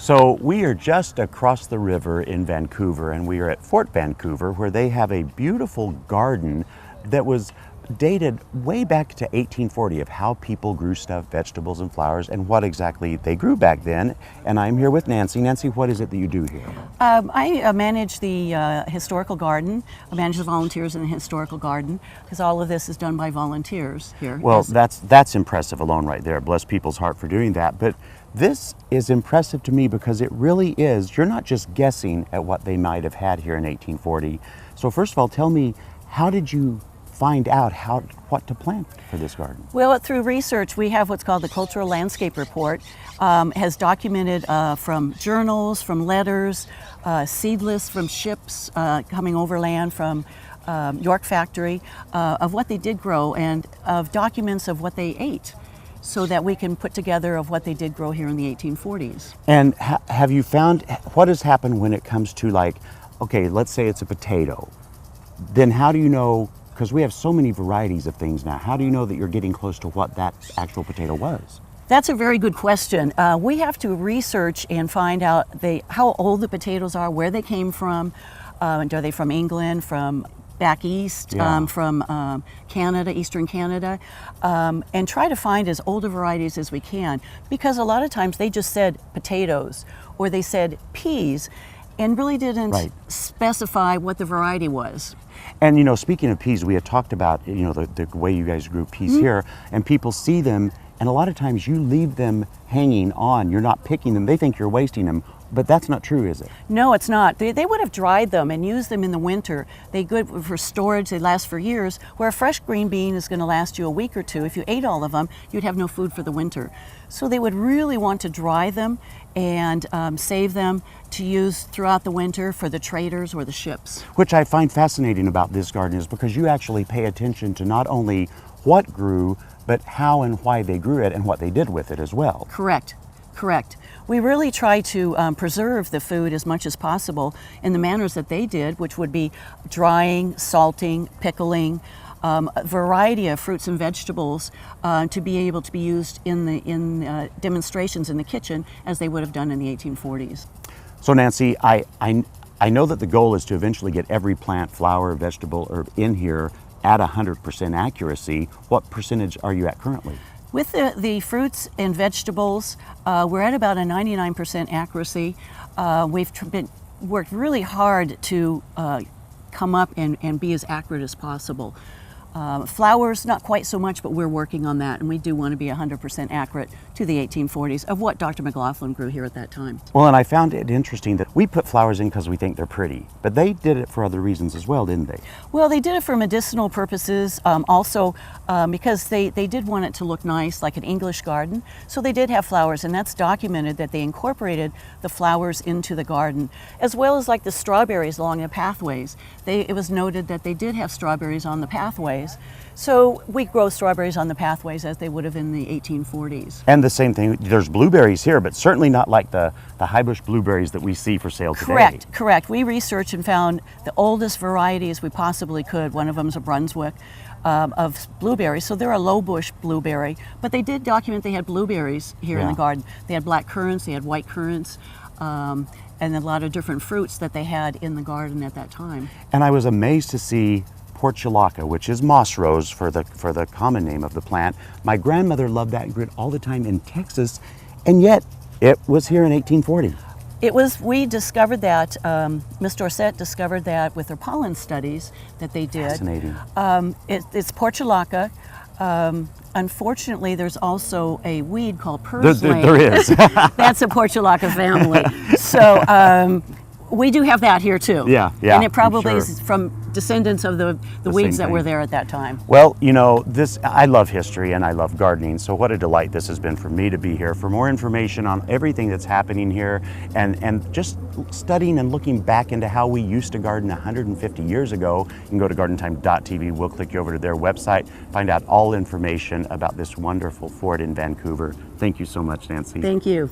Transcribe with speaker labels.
Speaker 1: So we are just across the river in Vancouver, and we are at Fort Vancouver, where they have a beautiful garden that was dated way back to 1840 of how people grew stuff, vegetables and flowers, and what exactly they grew back then. And I'm here with Nancy. Nancy, what is it that you do here?
Speaker 2: I manage the historical garden. I manage the volunteers in the historical garden, because all of this is done by volunteers here.
Speaker 1: Well, that's impressive alone right there. Bless people's heart for doing that. But this is impressive to me because it really is, you're not just guessing at what they might have had here in 1840. So first of all, tell me, how did you find out what to plant for this garden?
Speaker 2: Well, through research, we have what's called the Cultural Landscape Report. Has documented from journals, from letters, seed lists from ships coming overland from York Factory, of what they did grow, and of documents of what they ate, so that we can put together of what they did grow here in the 1840s.
Speaker 1: And have you found, what has happened when it comes to, like, okay, let's say it's a potato, then how do you know, because we have so many varieties of things now, how do you know that you're getting close to what that actual potato was?
Speaker 2: That's a very good question. We have to research and find out how old the potatoes are, where they came from, are they from England, from back east, from Canada, Eastern Canada, and try to find as old a varieties as we can, because a lot of times they just said potatoes or they said peas and really didn't specify what the variety was.
Speaker 1: And you know, speaking of peas, we had talked about, you know, the way you guys grew peas here, and people see them, and a lot of times you leave them hanging on, you're not picking them, they think you're wasting them. But that's not true, is it?
Speaker 2: No, it's not. They would have dried them and used them in the winter. They're good for storage, they last for years, where a fresh green bean is going to last you a week or two. If you ate all of them, you'd have no food for the winter. So they would really want to dry them and save them to use throughout the winter for the traders or the ships.
Speaker 1: Which I find fascinating about this garden is because you actually pay attention to not only what grew, but how and why they grew it and what they did with it as well.
Speaker 2: Correct. Correct. We really try to preserve the food as much as possible in the manners that they did, which would be drying, salting, pickling, a variety of fruits and vegetables to be able to be used in demonstrations in the kitchen as they would have done in the 1840s.
Speaker 1: So Nancy, I know that the goal is to eventually get every plant, flower, vegetable, herb in here at 100% accuracy. What percentage are you at currently?
Speaker 2: With the fruits and vegetables, we're at about a 99% accuracy. We've worked really hard to come up and be as accurate as possible. Flowers, not quite so much, but we're working on that, and we do want to be 100% accurate to the 1840s of what Dr. McLaughlin grew here at that time.
Speaker 1: Well, and I found it interesting that we put flowers in because we think they're pretty, but they did it for other reasons as well, didn't they?
Speaker 2: Well, they did it for medicinal purposes, also because they did want it to look nice, like an English garden, so they did have flowers, and that's documented that they incorporated the flowers into the garden, as well as like the strawberries along the pathways. It was noted that they did have strawberries on the pathways. So we grow strawberries on the pathways as they would have in the 1840s.
Speaker 1: And the same thing, there's blueberries here, but certainly not like the high bush blueberries that we see for sale today.
Speaker 2: Correct. We researched and found the oldest varieties we possibly could. One of them is a Brunswick of blueberries, so they're a low bush blueberry, but they did document they had blueberries here in the garden. They had black currants, they had white currants, and a lot of different fruits that they had in the garden at that time.
Speaker 1: And I was amazed to see portulaca, which is moss rose for the common name of the plant. My grandmother loved that and grew it all the time in Texas, and yet it was here in 1840.
Speaker 2: We discovered that, Miss Dorset discovered that with her pollen studies that they did.
Speaker 1: Fascinating.
Speaker 2: It's portulaca. Unfortunately, there's also a weed called purslane.
Speaker 1: There is.
Speaker 2: That's a portulaca family. So we do have that here too.
Speaker 1: Yeah.
Speaker 2: And it probably is from descendants of the weeds that were there at that time.
Speaker 1: Well, you know, I love history and I love gardening, so what a delight this has been for me to be here. For more information on everything that's happening here and just studying and looking back into how we used to garden 150 years ago, you can go to gardentime.tv. We'll click you over to their website, find out all information about this wonderful fort in Vancouver. Thank you so much, Nancy.
Speaker 2: Thank you.